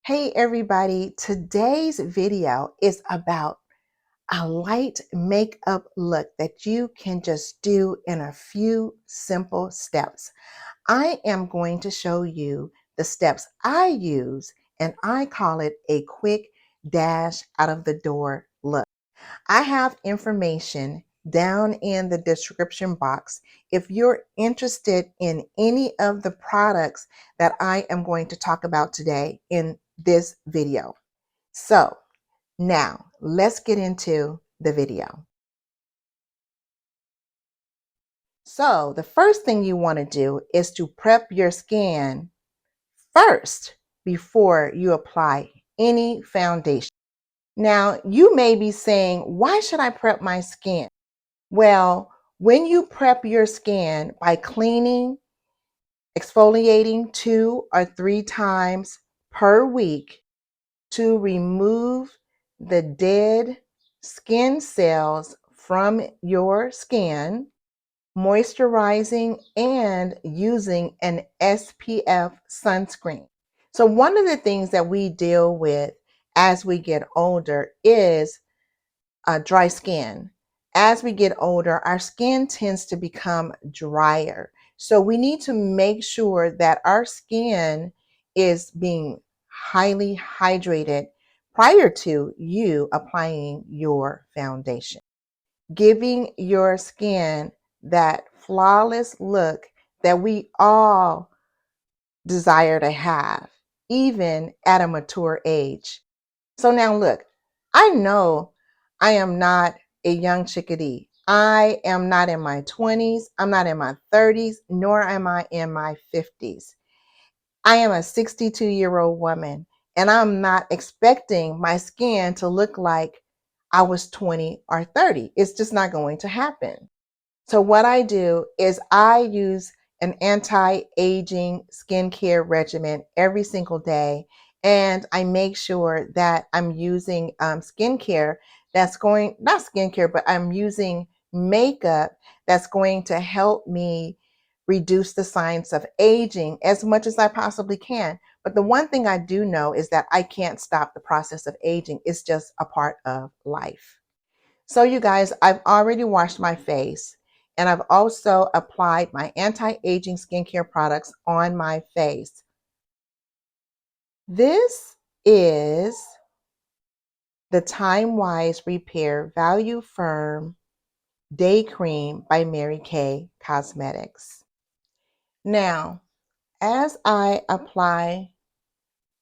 Hey everybody, today's video is about a light makeup look that you can just do in a few simple steps. I am going to show you the steps I use, and I call it a quick dash out of the door look. I have information down in the description box if you're interested in any of the products that I am going to talk about today in this video. So now let's get into the video. So the first thing you want to do is to prep your skin first before you apply any foundation. Now you may be saying, why should I prep my skin? Well, when you prep your skin by cleaning, exfoliating 2 or 3 times per week to remove the dead skin cells from your skin, moisturizing and using an SPF sunscreen. So one of the things that we deal with as we get older is dry skin. As we get older, our skin tends to become drier. So we need to make sure that our skin is being highly hydrated prior to you applying your foundation, giving your skin that flawless look that we all desire to have, even at a mature age. So now look, I know I am not a young chickadee. I am not in my 20s. I'm not in my 30s, nor am I in my 50s. I am a 62-year-old woman, and I'm not expecting my skin to look like I was 20 or 30. It's just not going to happen. So what I do is I use an anti-aging skincare regimen every single day. And I make sure that I'm using skincare that's going, not skincare, but I'm using makeup that's going to help me reduce the signs of aging as much as I possibly can. But the one thing I do know is that I can't stop the process of aging. It's just a part of life. So you guys, I've already washed my face, and I've also applied my anti-aging skincare products on my face. This is the Timewise Repair Volu-Firm Day Cream by Mary Kay Cosmetics. Now, as I apply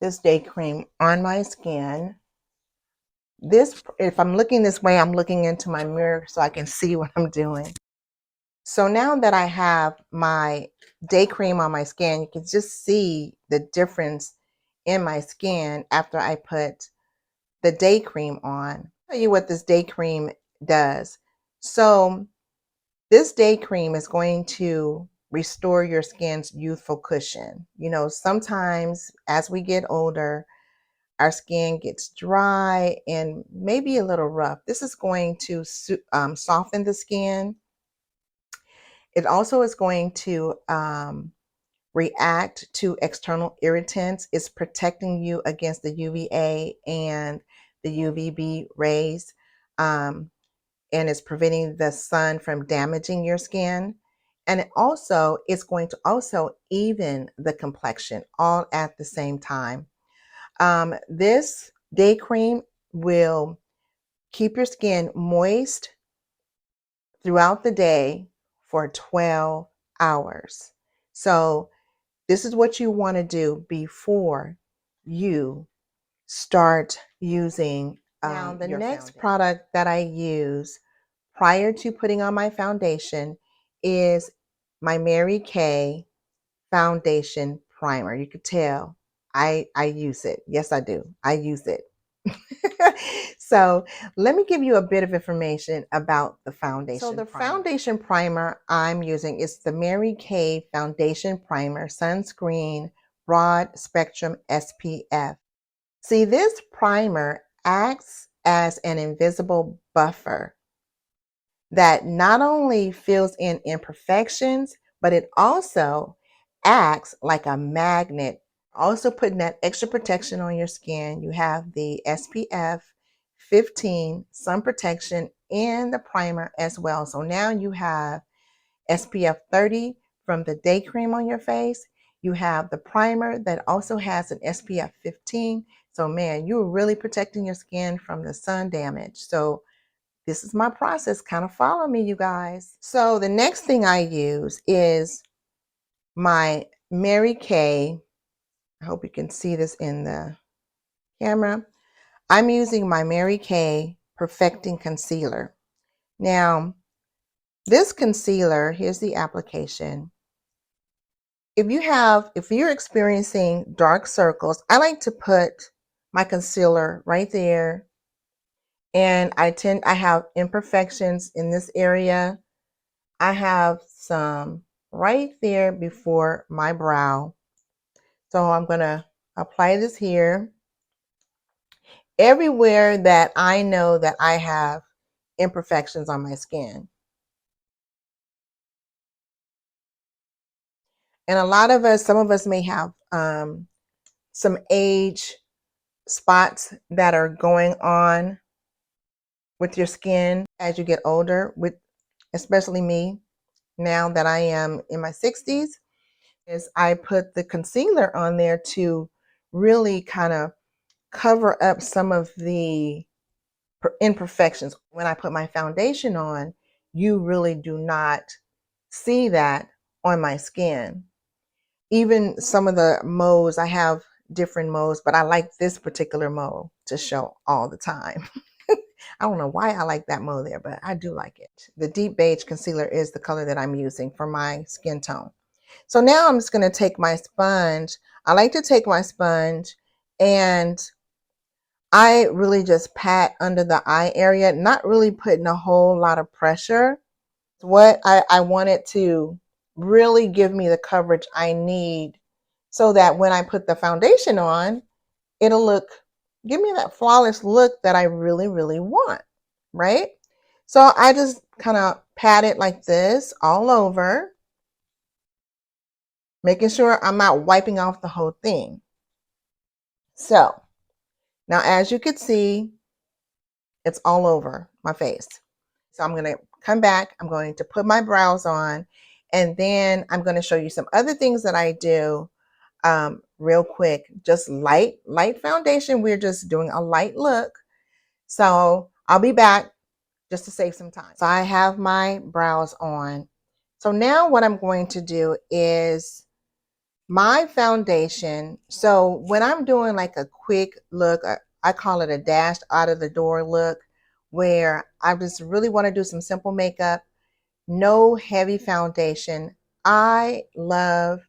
this day cream on my skin, if I'm looking this way, I'm looking into my mirror so I can see what I'm doing. So now that I have my day cream on my skin, you can just see the difference in my skin after I put the day cream on. I'll tell you what this day cream does. So this day cream is going to restore your skin's youthful cushion. You know, sometimes as we get older, our skin gets dry and maybe a little rough. This is going to soften the skin. It also is going to react to external irritants. It's protecting you against the UVA and the UVB rays, and it's preventing the sun from damaging your skin. And it also is going to also even the complexion all at the same time. This day cream will keep your skin moist throughout the day for 12 hours. So this is what you want to do before you start using now the next product that I use prior to putting on my foundation is my Mary Kay foundation primer. You could tell I use it. Yes, I do. I use it. So let me give you a bit of information about the foundation. So the foundation primer I'm using is the Mary Kay Foundation Primer Sunscreen Broad Spectrum SPF. See, this primer acts as an invisible buffer that not only fills in imperfections, but it also acts like a magnet Also putting that extra protection on your skin. You have the SPF 15 sun protection and the primer as well. So now you have SPF 30 from the day cream on your face. You have the primer that also has an SPF 15. So man, you're really protecting your skin from the sun damage. So this is my process. Kind of follow me, you guys. So the next thing I use is my Mary Kay. I hope you can see this in the camera. I'm using my Mary Kay Perfecting Concealer. Now, this concealer, here's the application. If you're experiencing dark circles, I like to put my concealer right there. And I have imperfections in this area. I have some right there before my brow. So I'm going to apply this here. Everywhere that I know that I have imperfections on my skin. And a lot of us, some of us may have some age spots that are going on with your skin as you get older, with especially me now that I am in my 60s, is I put the concealer on there to really kind of cover up some of the imperfections. When I put my foundation on, you really do not see that on my skin. Even some of the moles, I have different moles, but I like this particular mole to show all the time. I don't know why I like that mole there, but I do like it. The deep beige concealer is the color that I'm using for my skin tone. So now I'm just going to take my sponge. I like to take my sponge and I really just pat under the eye area, not really putting a whole lot of pressure. What I want it to really give me the coverage I need so that when I put the foundation on, it'll give me that flawless look that I really, really want, right? So I just kind of pat it like this all over, making sure I'm not wiping off the whole thing. So now, as you can see, it's all over my face. So I'm going to come back. I'm going to put my brows on, and then I'm going to show you some other things that I do real quick. Just light foundation. We're just doing a light look. So I'll be back just to save some time. So I have my brows on. So now what I'm going to do is my foundation. So when I'm doing like a quick look, I call it a dashed out of the door look, where I just really want to do some simple makeup, no heavy foundation. I love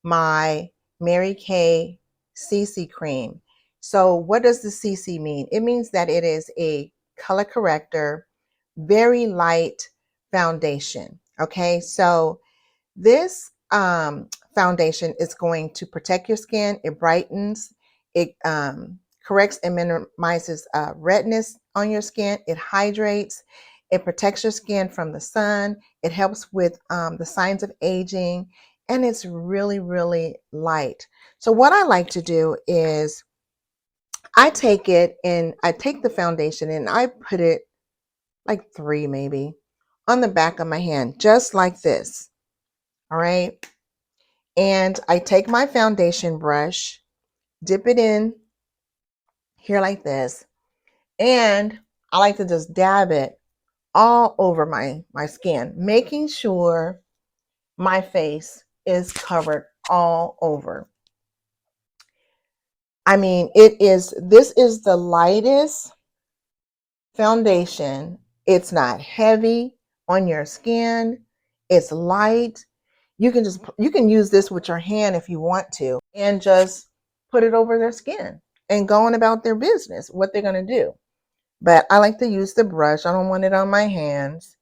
my Mary Kay CC cream. So what does the CC mean? It means that it is a color corrector, very light foundation. Okay, so this foundation is going to protect your skin. It brightens, it corrects and minimizes redness on your skin. It hydrates, it protects your skin from the sun. It helps with the signs of aging, and it's really, really light. So what I like to do is I take the foundation and I put it like 3 maybe on the back of my hand, just like this. All right. And I take my foundation brush, dip it in here like this, and I like to just dab it all over my skin, making sure my face is covered all over. I mean, this is the lightest foundation. It's not heavy on your skin. It's light. You can use this with your hand if you want to, and just put it over their skin and going about their business, what they're going to do. But I like to use the brush. I don't want it on my hands.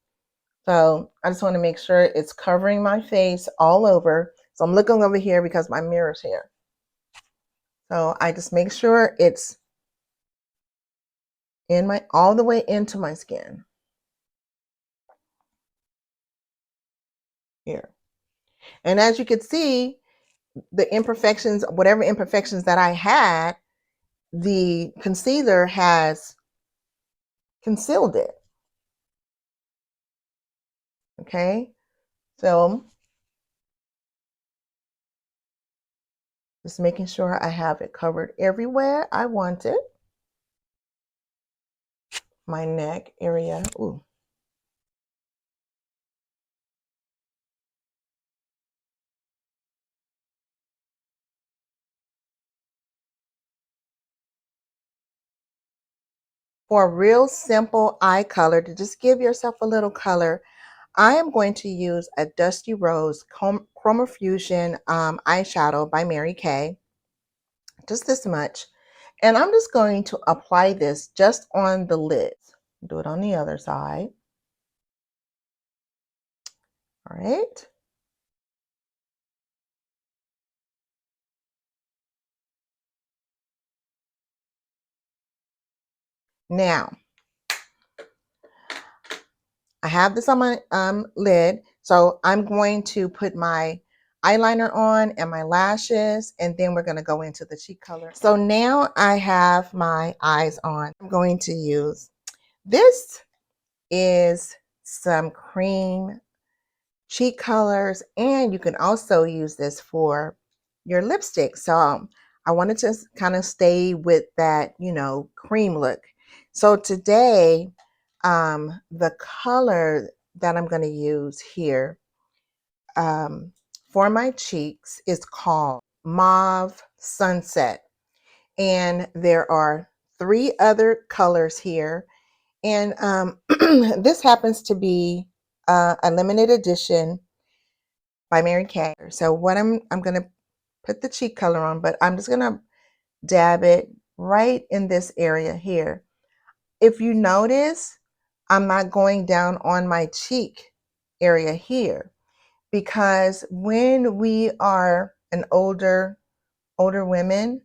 So I just want to make sure it's covering my face all over. So I'm looking over here because my mirror's here. So I just make sure it's all the way into my skin. Here. And as you can see, the imperfections, whatever imperfections that I had, the concealer has concealed it. Okay, so just making sure I have it covered everywhere I want it. My neck area. Ooh. For a real simple eye color, to just give yourself a little color, I am going to use a Dusty Rose Chroma Fusion eyeshadow by Mary Kay. Just this much. And I'm just going to apply this just on the lids. Do it on the other side. All right. Now, I have this on my lid, so I'm going to put my eyeliner on and my lashes, and then we're going to go into the cheek color. So now I have my eyes on. I'm going to use, this is some cream cheek colors, and you can also use this for your lipstick. So I wanted to kind of stay with that, you know, cream look. So today, the color that I'm going to use here for my cheeks is called Mauve Sunset. And there are 3 other colors here. And this happens to be a limited edition by Mary Kay. So what I'm going to put the cheek color on, but I'm just going to dab it right in this area here. If you notice, I'm not going down on my cheek area here, because when we are an older women,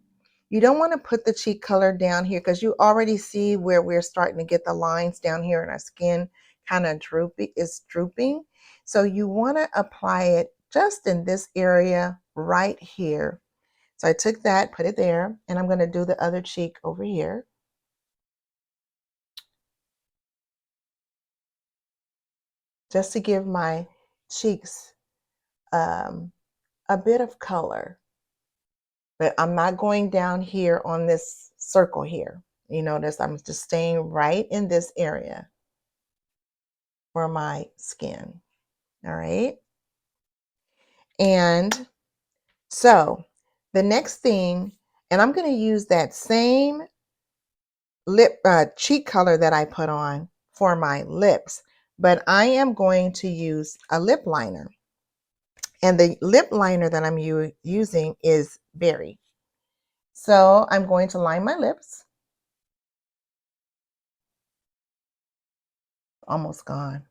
you don't want to put the cheek color down here, because you already see where we're starting to get the lines down here and our skin kind of drooping. So you want to apply it just in this area right here. So I took that, put it there, and I'm going to do the other cheek over here. Just to give my cheeks a bit of color. But I'm not going down here on this circle here. You notice I'm just staying right in this area for my skin. All right. And so the next thing, and I'm going to use that same cheek color that I put on for my lips, but I am going to use a lip liner. And the lip liner that I'm using is Berry. So I'm going to line my lips. Almost gone.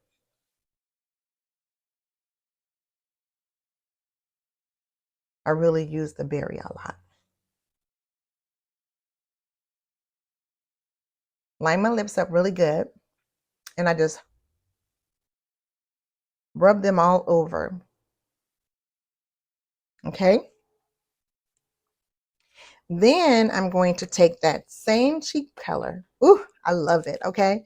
I really use the Berry a lot. Line my lips up really good, and I just rub them all over. Okay. Then I'm going to take that same cheek color. Ooh, I love it. Okay.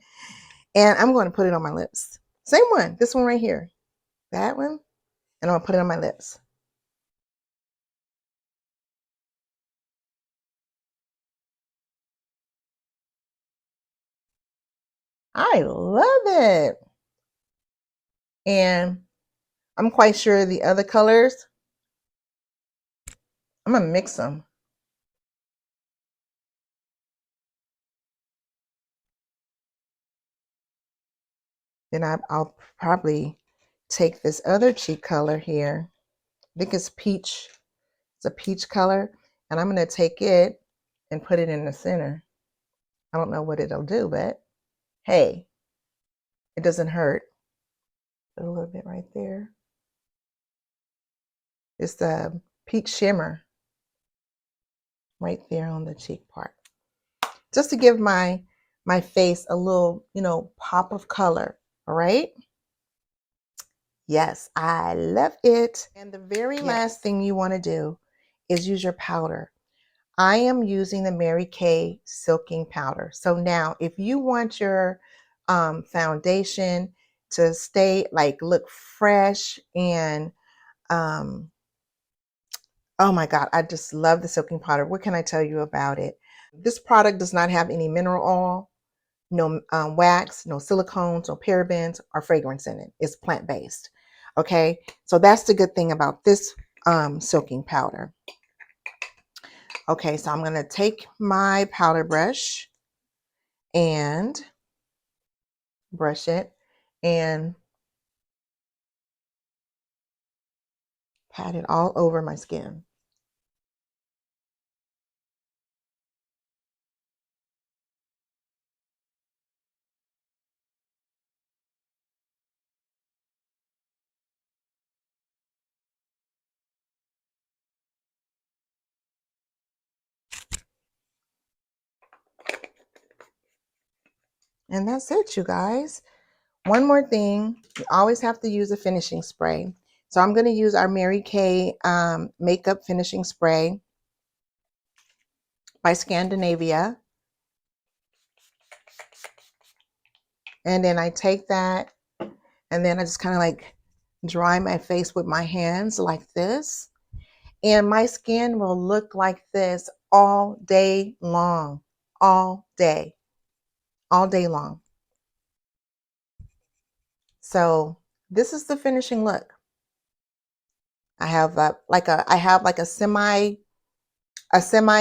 And I'm going to put it on my lips. Same one. This one right here. That one. And I'm going to put it on my lips. I love it. And I'm quite sure the other colors, I'm going to mix them. Then I'll probably take this other cheek color here. I think it's peach. It's a peach color. And I'm going to take it and put it in the center. I don't know what it'll do, but hey, it doesn't hurt. Put a little bit right there. It's the peach shimmer right there on the cheek part. Just to give my face a little, you know, pop of color. All right. Yes, I love it. And the very last thing you want to do is use your powder. I am using the Mary Kay Silking Powder. So now if you want your foundation to stay like look fresh and oh my God, I just love the silking powder. What can I tell you about it? This product does not have any mineral oil, no wax, no silicones, no parabens or fragrance in it. It's plant-based. Okay, so that's the good thing about this silking powder. Okay, so I'm going to take my powder brush and brush it and pat it all over my skin. And that's it, you guys. One more thing, you always have to use a finishing spray. So I'm going to use our Mary Kay makeup finishing spray by Scandinavia. And then I take that and then I just kind of like dry my face with my hands like this. And my skin will look like this all day long, all day long. So this is the finishing look. I have like a semi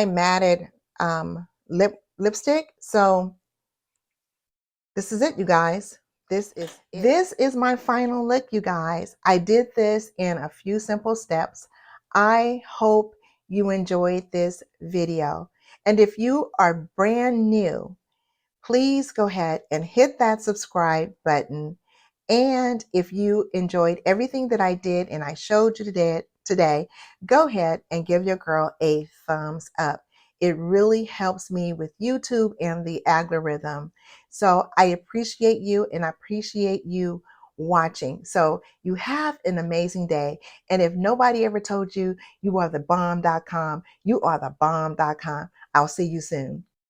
matted lipstick. So this is it, you guys. This is my final look, you guys. I did this in a few simple steps. I hope you enjoyed this video. And if you are brand new, please go ahead and hit that subscribe button. And if you enjoyed everything that I did and I showed you today, go ahead and give your girl a thumbs up. It really helps me with YouTube and the algorithm. So I appreciate you and I appreciate you watching. So you have an amazing day. And if nobody ever told you you are the bomb.com, you are the bomb.com. I'll see you soon.